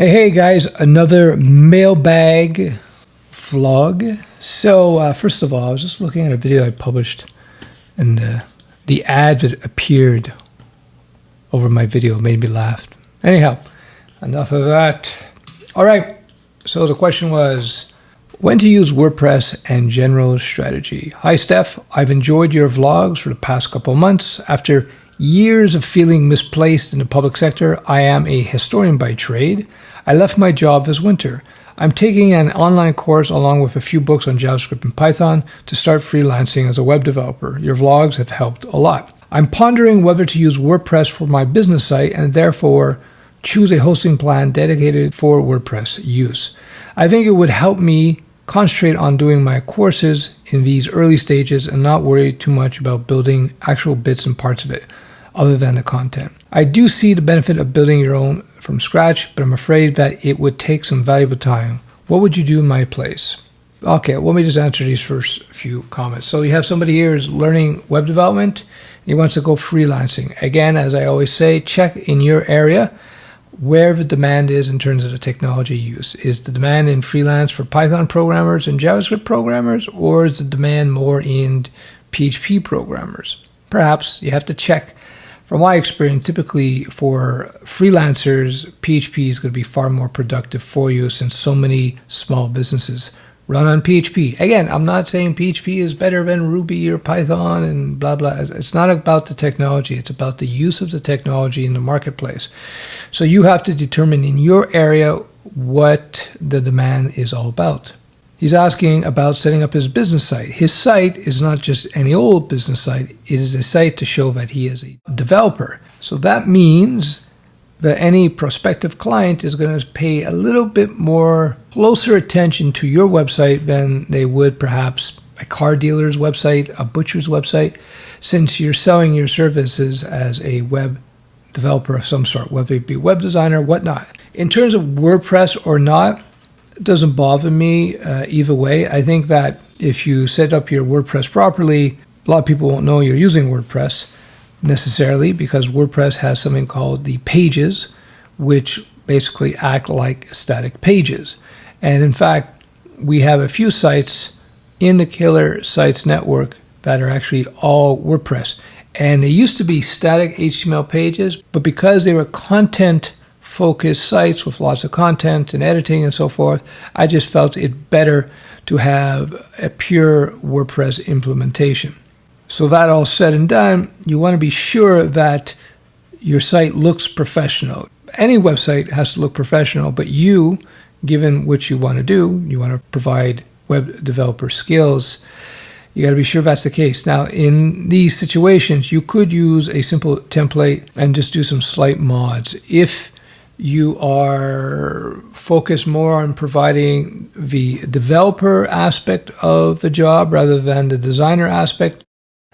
Hey guys, another mailbag vlog. So first of all, I was just looking at a video I published, and the ad that appeared over my video made me laugh. Anyhow, enough of that. All right, so the question was, when to use WordPress and general strategy. Hi Stef, I've enjoyed your vlogs for the past couple of months. After years of feeling misplaced in the public sector, I am a historian by trade. I left my job this winter. I'm taking an online course along with a few books on JavaScript and Python to start freelancing as a web developer. Your vlogs have helped a lot. I'm pondering whether to use WordPress for my business site and therefore choose a hosting plan dedicated for WordPress use. I think it would help me concentrate on doing my courses in these early stages and not worry too much about building actual bits and parts of it other than the content. I do see the benefit of building your own from scratch, but I'm afraid that it would take some valuable time. What would you do in my place? Okay, let me just answer these first few comments. So you have somebody here who's learning web development. He wants to go freelancing. Again, as I always say, check in your area where the demand is in terms of the technology use. Is the demand in freelance for Python programmers and JavaScript programmers, or is the demand more in PHP programmers? Perhaps you have to check. From my experience, typically for freelancers, PHP is going to be far more productive for you since so many small businesses run on PHP. Again, I'm not saying PHP is better than Ruby or Python and blah, blah. It's not about the technology. It's about the use of the technology in the marketplace. So you have to determine in your area what the demand is all about. He's asking about setting up his business site. His site is not just any old business site. It is a site to show that he is a developer. So that means that any prospective client is going to pay a little bit more closer attention to your website than they would perhaps a car dealer's website, a butcher's website, since you're selling your services as a web developer of some sort, whether it be web designer, whatnot. In terms of WordPress or not, it doesn't bother me either way. I think that if you set up your WordPress properly, a lot of people won't know you're using WordPress necessarily because WordPress has something called the pages, which basically act like static pages. And in fact, we have a few sites in the Killer Sites network that are actually all WordPress. And they used to be static HTML pages, but because they were content-focused sites with lots of content and editing and so forth, I just felt it better to have a pure WordPress implementation. So that all said and done, you want to be sure that your site looks professional. Any website has to look professional, but you, given what you want to do, you want to provide web developer skills, you got to be sure that's the case. Now, in these situations, you could use a simple template and just do some slight mods. If you are focused more on providing the developer aspect of the job rather than the designer aspect,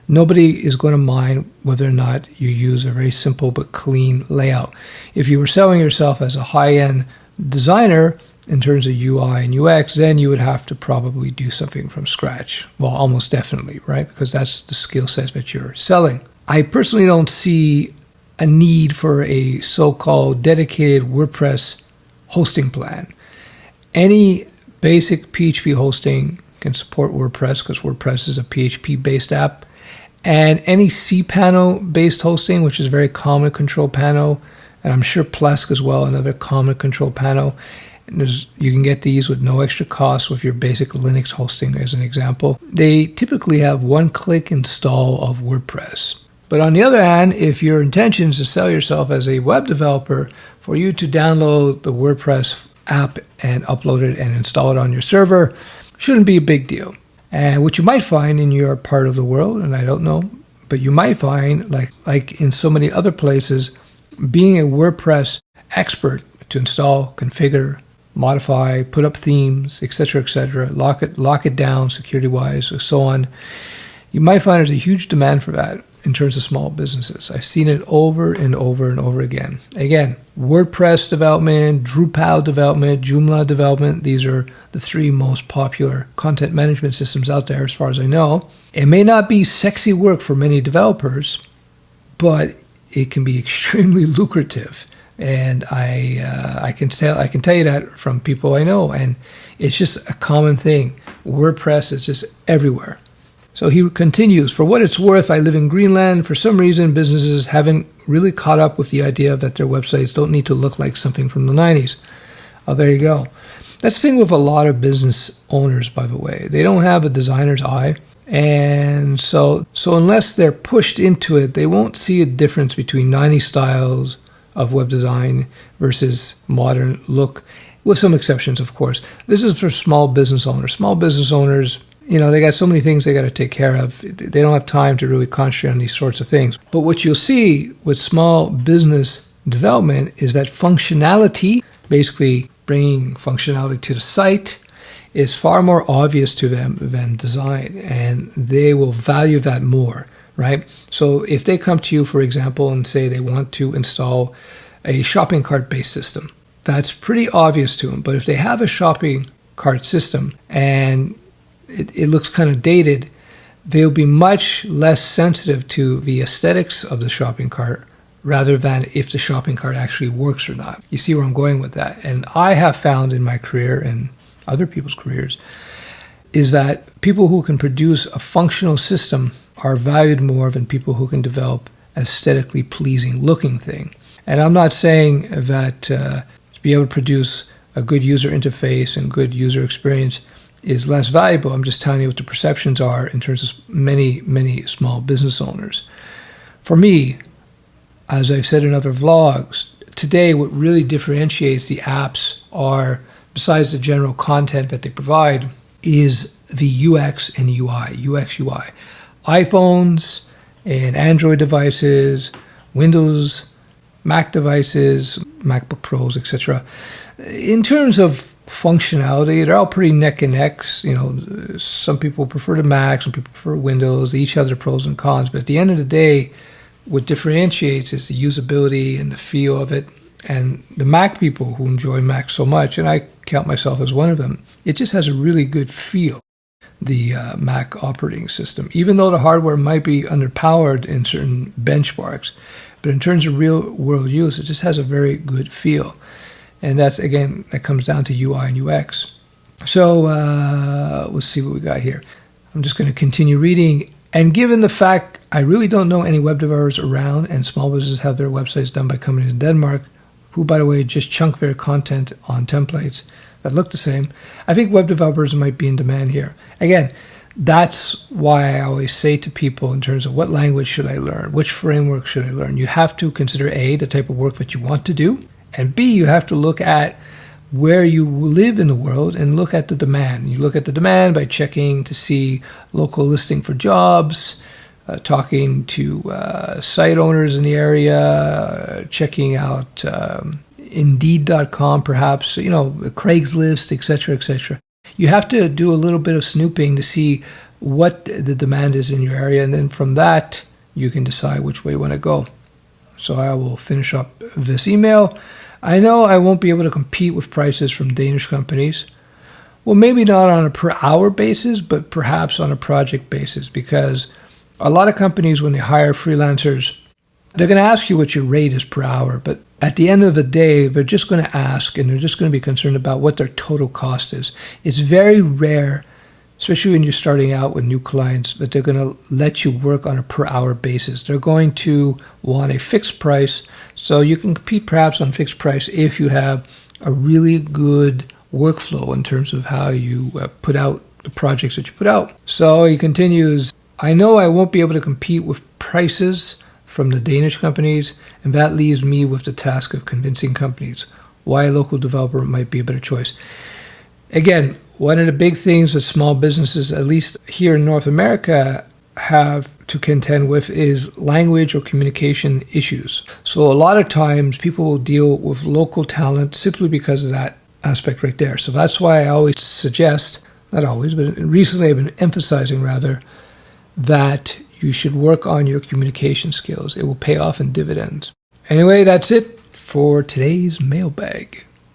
nobody is going to mind whether or not you use a very simple but clean layout. If you were selling yourself as a high-end designer in terms of UI and UX, then you would have to probably do something from scratch. Well, almost definitely, right? Because that's the skill set that you're selling. I personally don't see a need for a so-called dedicated WordPress hosting plan. Any basic PHP hosting can support WordPress because WordPress is a PHP-based app. And any cPanel-based hosting, which is a very common control panel, and I'm sure Plesk as well, another common control panel. And you can get these with no extra cost with your basic Linux hosting as an example. They typically have one-click install of WordPress. But on the other hand, if your intention is to sell yourself as a web developer, for you to download the WordPress app and upload it and install it on your server shouldn't be a big deal. And what you might find in your part of the world, and I don't know, but you might find, like in so many other places, being a WordPress expert to install, configure, modify, put up themes, etc., lock it down security-wise, or so on, you might find there's a huge demand for that in terms of small businesses. I've seen it over and over and over again. Again, WordPress development, Drupal development, Joomla development, these are the three most popular content management systems out there as far as I know. It may not be sexy work for many developers, but it can be extremely lucrative. And I can tell you that from people I know, and it's just a common thing. WordPress is just everywhere. So he continues, for what it's worth, I live in Greenland. For some reason, businesses haven't really caught up with the idea that their websites don't need to look like something from the 90s. Oh, there you go. That's the thing with a lot of business owners, by the way. They don't have a designer's eye. And so unless they're pushed into it, they won't see a difference between 90s styles of web design versus modern look, with some exceptions, of course. This is for small business owners. Small business owners, they got so many things they got to take care of. They don't have time to really concentrate on these sorts of things. But what you'll see with small business development is that functionality, basically bringing functionality to the site, is far more obvious to them than design, and they will value that more, right? So if they come to you, for example, and say they want to install a shopping cart-based system, that's pretty obvious to them. But if they have a shopping cart system and it looks kind of dated, they'll be much less sensitive to the aesthetics of the shopping cart rather than if the shopping cart actually works or not. You see where I'm going with that? And I have found in my career and other people's careers is that people who can produce a functional system are valued more than people who can develop aesthetically pleasing looking thing. And I'm not saying that to be able to produce a good user interface and good user experience is less valuable. I'm just telling you what the perceptions are in terms of many, many small business owners. For me, as I've said in other vlogs, today what really differentiates the apps are, besides the general content that they provide, is the UX and UI, UX, UI. iPhones and Android devices, Windows, Mac devices, MacBook Pros, etc. In terms of functionality, they're all pretty neck and neck. Some people prefer the Mac, some people prefer Windows. They each have their pros and cons. But at the end of the day, what differentiates is the usability and the feel of it. And the Mac people who enjoy Mac so much, and I count myself as one of them, it just has a really good feel, the Mac operating system, even though the hardware might be underpowered in certain benchmarks. But in terms of real world use, it just has a very good feel. And that's, again, that comes down to UI and UX. So let's see what we got here. I'm just going to continue reading. And given the fact I really don't know any web developers around, and small businesses have their websites done by companies in Denmark, who, by the way, just chunk their content on templates that look the same, I think web developers might be in demand here. Again, that's why I always say to people in terms of what language should I learn, which framework should I learn, you have to consider A, the type of work that you want to do, and B, you have to look at where you live in the world and look at the demand. You look at the demand by checking to see local listing for jobs, talking to site owners in the area, checking out Indeed.com perhaps, Craigslist, etc., etc. You have to do a little bit of snooping to see what the demand is in your area, and then from that, you can decide which way you want to go. So I will finish up this email. I know I won't be able to compete with prices from Danish companies. Well, maybe not on a per hour basis, but perhaps on a project basis, because a lot of companies, when they hire freelancers, they're going to ask you what your rate is per hour, but at the end of the day, they're just going to ask, and they're just going to be concerned about what their total cost is. It's very rare, especially when you're starting out with new clients, that they're going to let you work on a per hour basis. They're going to want a fixed price, so you can compete perhaps on fixed price if you have a really good workflow in terms of how you put out the projects that you put out. So he continues, I know I won't be able to compete with prices from the Danish companies, and that leaves me with the task of convincing companies why a local developer might be a better choice. Again, one of the big things that small businesses, at least here in North America, have to contend with is language or communication issues. So a lot of times people will deal with local talent simply because of that aspect right there. So that's why I always suggest, not always, but recently I've been emphasizing rather, that you should work on your communication skills. It will pay off in dividends. Anyway, that's it for today's mailbag.